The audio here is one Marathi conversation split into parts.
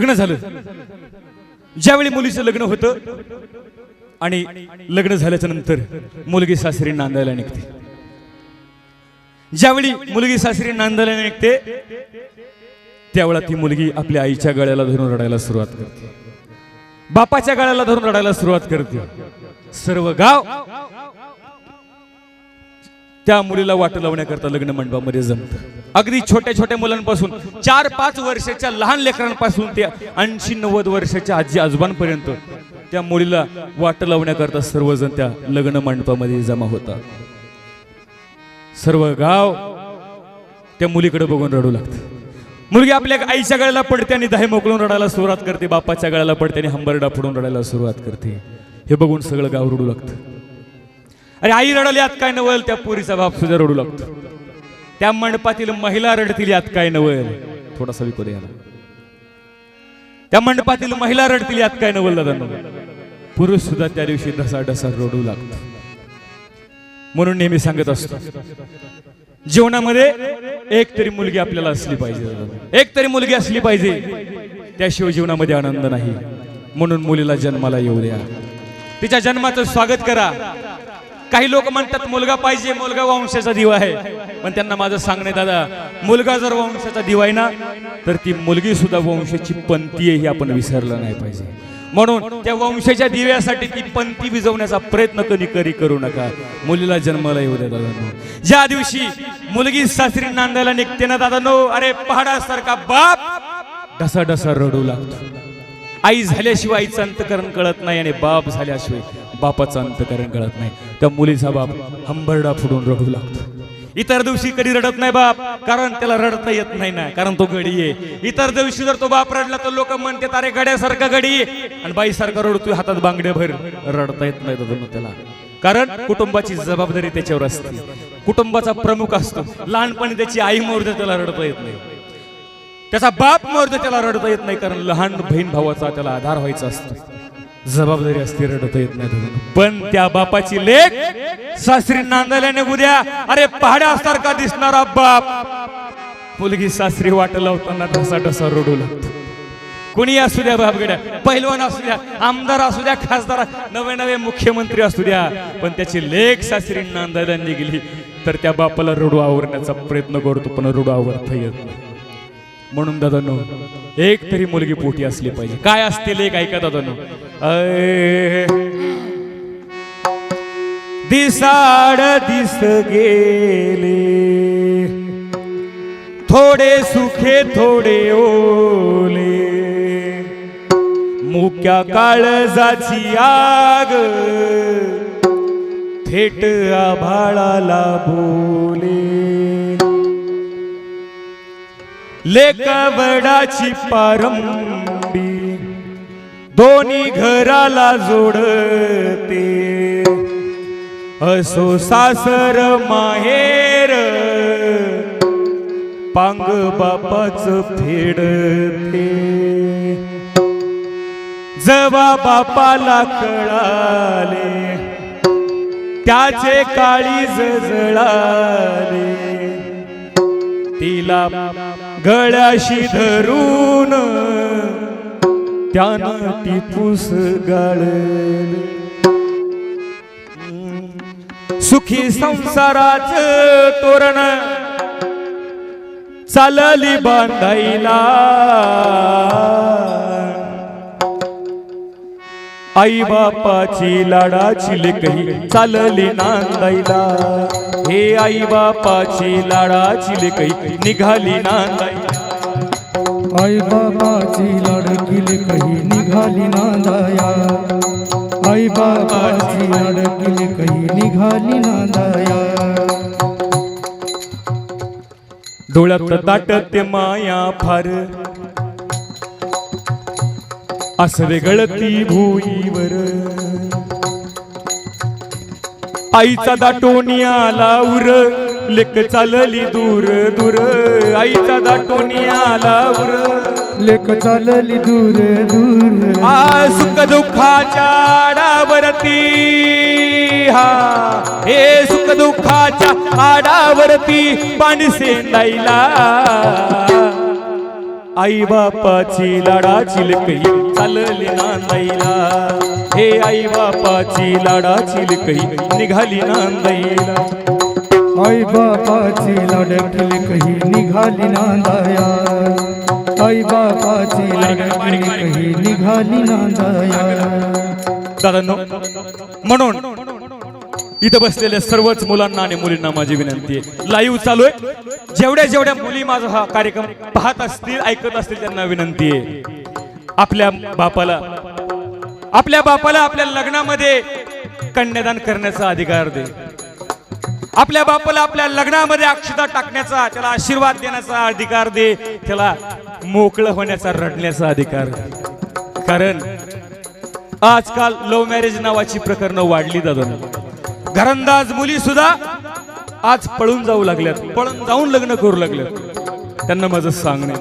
लग्न झालं। ज्यावेळी मुलीचं लग्न होतं आणि लग्न झाल्याच्या नंतर मुलगी सासरी नांदायला निघते। ज्यावेळी मुलगी सासरी नांदायला निघते त्यावेळी ती मुलगी आपल्या आईच्या गळ्याला धरून रडायला सुरुवात करते, बापाच्या गळ्याला धरून रडायला सुरुवात करते। सर्व गाव त्या मुलीला वाट लावण्याकरता लग्न मंडपामध्ये जमतं। अगदी छोट्या छोट्या मुलांपासून 4-5 वर्षाच्या लहान लेकरांपासून ते 80-90 वर्षाच्या आजी आजोबांपर्यंत त्या मुलीला वाट लावण्याकरता सर्वजण त्या लग्न मंडपामध्ये जमा होतात। सर्व गाव त्या मुलीकडे बघून रडू लागतं। मुलगी आपल्या आईच्या गळ्याला पडते आणि दाहे मोकळून रडायला सुरुवात करते, बापाच्या गळ्याला पडते आणि हंबरडा फोडून रडायला सुरुवात करते। हे बघून सगळं गाव रडू लागतं। अरे आई रडली यात काय नवल, त्या पोरीचा बाप सुद्धा रडू लागतो। त्या मंडपातील महिला रडतील यात काय नवल, थोडासा विको द्या। त्या मंडपातील महिला रडतील यात काय नवल दादा, पुरुष सुद्धा त्या दिवशी ढसाढसा रडू लागतो। म्हणून नेहमी सांगत असतो जीवनामध्ये एक तरी मुलगी आपल्याला असली पाहिजे, एक तरी मुलगी असली पाहिजे, त्याशिवाय जीवनामध्ये आनंद नाही। म्हणून मुलीला जन्माला येऊ द्या, तिच्या जन्माचं स्वागत करा। काही लोक म्हणतात मुलगा पाहिजे, मुलगा वंशाचा दिवा आहे, पण त्यांना माझं सांगणे दादा, मुलगा जर वंशाचा दिवा आहे ना तर ती मुलगी सुद्धा वंशाची पंथी आहे हे आपण विसरलं नाही पाहिजे। म्हणून त्या वंशाच्या दिव्यासाठी ती पंथी विझवण्याचा प्रयत्न कधी करू नका। मुलीला जन्माला येऊ द्या दादांनो। ज्या दिवशी मुलगी सासरी नांदायला निघते ना दादांनो, अरे पहाडासारखा बाप ढसाढसा रडू लागतो। आई झाल्याशिवाय आईचं अंतकरण कळत नाही आणि बाप झाल्याशिवाय बापाचं अंतकरण कळत नाही। त्या मुलीचा बाप हंबरडा फुडून रडू लागतो। इतर दिवशी कधी रडत नाही बाप, कारण त्याला रडता येत नाही ना, कारण तो गडी आहे। इतर दिवशी जर तो बाप रडला तर लोक म्हणतात अरे गड्यासारखा गडी, आणि बाईसारखा रडतोय हातात बांगड्या भर, रडता येत नाही दादा त्याला, कारण कुटुंबाची जबाबदारी त्याच्यावर असते, कुटुंबाचा प्रमुख असतो। लहानपणी त्याची आई मोरते त्याला रडता येत नाही, त्याचा बाप मोरते त्याला रडता येत नाही, कारण लहान बहीण भावाचा त्याला आधार व्हायचा असतो, जबाबदारी असते, रडता येत नाही। पण त्या बापाची लेक सासरी नांदायला निघू द्या, अरे पहाड्यासारखा दिसणारा बाप मुलगी सासरी वाट लावताना ढसाढसा रडू लागतो। कोणी असू द्या बापगड्या, पहिलवान असू द्या, आमदार असू द्या, खासदार, नवे मुख्यमंत्री असू द्या, पण त्याची लेक सासरी नांदायला निघली तर त्या बापाला रडू आवरण्याचा प्रयत्न करतो, पण रडू आवरता येत नाही। म्हणून दादांनो एक तरी मुलगी पोटी असली पाहिजे। काय असते लेक ऐका दादांनो, दिसाड दिस गेले थोडे सुखे थोडे ओले, मुक्या काळजाची आग थेट आभाळाला बोले, लेका वडाची पारंबी दोन्ही घराला जोडते, असो सासर माहेर पांग बापाच फेडते। जवा बापाला कळाले त्याचे काळीज जळाले, तिला गळ्याशी धरून त्यानं टिपूस गाळले, सुखी संसाराच तोरण चालली बांधायला, आई बापाची लाडाची लेकही चालली नांदायला, हे आई बापाची लाडाची लेकही निघाली नांदायला, आई बापाची लाडकी लेकही निघाली नांदाया, आई बापाची लाडकी लेकही निघाली नांदाया। डोळ्यात दाटते माया फार असवे गळती भुईवर, आईचा दाटोनी आला उर, लेक चालली दूर दूर, आईचा दाटोनी आला उर, लेक चालली दूर दूर, सुख दुःखाच्या आडावरती, हा हे सुख दुःखाच्या आडावरती पाणी सेंदायला, आई बापाची लाडाची लेकही चालली नांदाईला, हे आई बापाची लाडाची लेकही निघाली नांदाईला. आई बापाची लाडकी लेकही निघाली नांदाया, आई बापाची लाडकी लेकही निघाली नांदाया. दादांनो, म्हणून इथं बसलेल्या सर्वच मुलांना आणि मुलींना माझी विनंती आहे, लाईव्ह चालू आहे, जेवढ्या जेवढ्या मुली माझा हा कार्यक्रम पाहत असतील, ऐकत असतील, त्यांना विनंती आहे, आपल्या बापाला आपल्या लग्नामध्ये कन्यादान करण्याचा अधिकार दे. आपल्या बापाला आपल्या लग्नामध्ये अक्षता टाकण्याचा, त्याला आशीर्वाद देण्याचा अधिकार दे, त्याला मोकळं होण्याचा, रडण्याचा अधिकार दे. कारण आजकाल लव्ह मॅरेज नावाची प्रकरणं वाढली दादा. घरंदाज मुली सुद्धा आज पळून जाऊ लागल्यात, पळून जाऊन लग्न करू लागल्यात. त्यांना माझं सांगणे,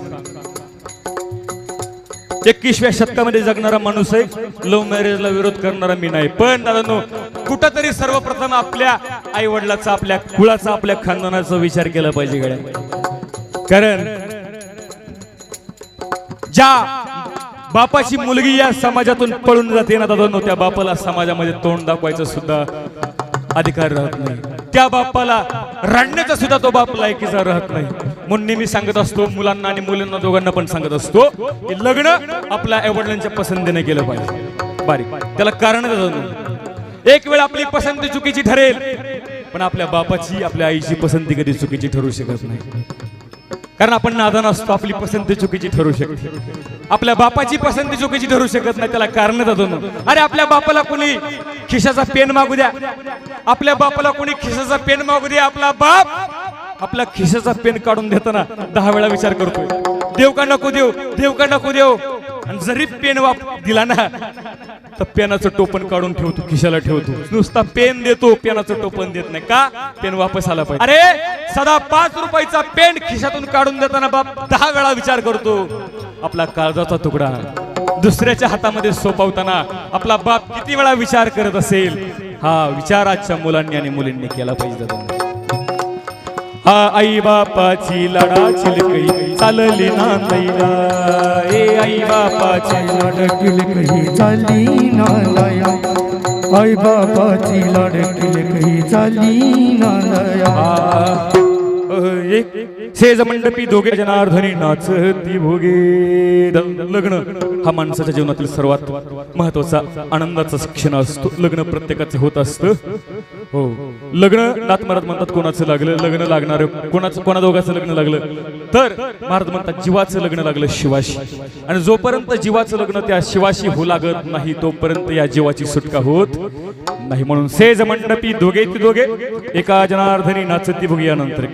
21व्या शतकामध्ये जगणारा माणूस आहे, लव्ह मॅरेजला विरोध करणारा मी नाही. पण दादांनो, कुठंतरी सर्वप्रथम आपल्या आई वडिलाचा, आपल्या कुळाचा, आपल्या खानदानाचा विचार केला पाहिजे गड्या. कारण ज्या बापाची मुलगी या समाजातून पळून जाते ना दादांनो, त्या बापाला समाजामध्ये तोंड दाखवायचं सुद्धा अधिकार राहत नाही, त्या बापाला रडण्याचा सुद्धा तो बाप लायकीचा राहत नाही. म्हणून नेहमी सांगत असतो मुलांना आणि मुलींना दोघांना पण सांगत असतो की लग्न आपल्या आईवडिलांच्या पसंतीने केलं पाहिजे. बारीक त्याला कारण दादांनो, एक वेळ आपली पसंती चुकीची ठरेल, पण आपल्या बापाची, आपल्या आईची पसंती कधी चुकीची ठरू शकत नाही. कारण आपण नादान असतो, आपली पसंती चुकीची ठरू शकते, आपल्या बापाची पसंती चुकीची ठरू शकत नाही. त्याला कारण दादांनो, अरे आपल्या बापाला कोणी खिशाचा पेन मागू द्या, आपल्या बापाला कोणी खिशाचा पेन मागू द्या, आपला बाप आपला खिशाचा पेन काढून देताना 10 वेळा विचार करतो, देव का नको देव, देव का नको देव. आणि जरी पेन दिला ना, तर पेनाचं टोपण काढून ठेवतो, खिशाला ठेवतो. नुसता पेन देतो, पेनाचं टोपण देत नाही. का? पेन वापस आला पाहिजे. अरे सदा 5 रुपयाचा पेन खिशातून काढून देताना बाप 10 वेळा विचार करतो. आपला काळजाचा तुकडा दुसऱ्याच्या हातामध्ये सोपवताना आपला बाप किती वेळा विचार करत असेल, हा विचार आजच्या मुलांनी आणि मुलींनी केला पाहिजे. हा आई बापाची लाडाची लेकही चालली नांदाईला, ए आई बापाची लाडकी लेकही चालली नांदाया, आई बापाची लाडकी लेकही चालली नांदाया. सेज मंडपी दोघे जनार्दनी नाचती भोगे. लग्न हा माणसाच्या जीवनातील सर्वात महत्वाचा आनंदाचा क्षण असतो. लग्न प्रत्येकाचे होत असतं. हो, लग्न नाथ महाराज म्हणतात कोणाचं लागलं लग्न, लागणार कोणा दोघांचं लग्न लागलं तर महाराज म्हणतात जीवाचं लग्न लागलं शिवाशी. आणि जोपर्यंत जीवाचं लग्न त्या शिवाशी होऊ लागत नाही, तोपर्यंत या जीवाची सुटका होत नाही. म्हणून सेज मंडपी दोघे ती दोघे एका जनार्दनी नाचती भोगे. यानंतर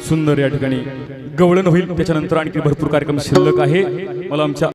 सुंदर या ठिकाणी गवळण होईल, त्याच्यानंतर आणखी भरपूर कार्यक्रम शिल्लक आहे. मला आमच्या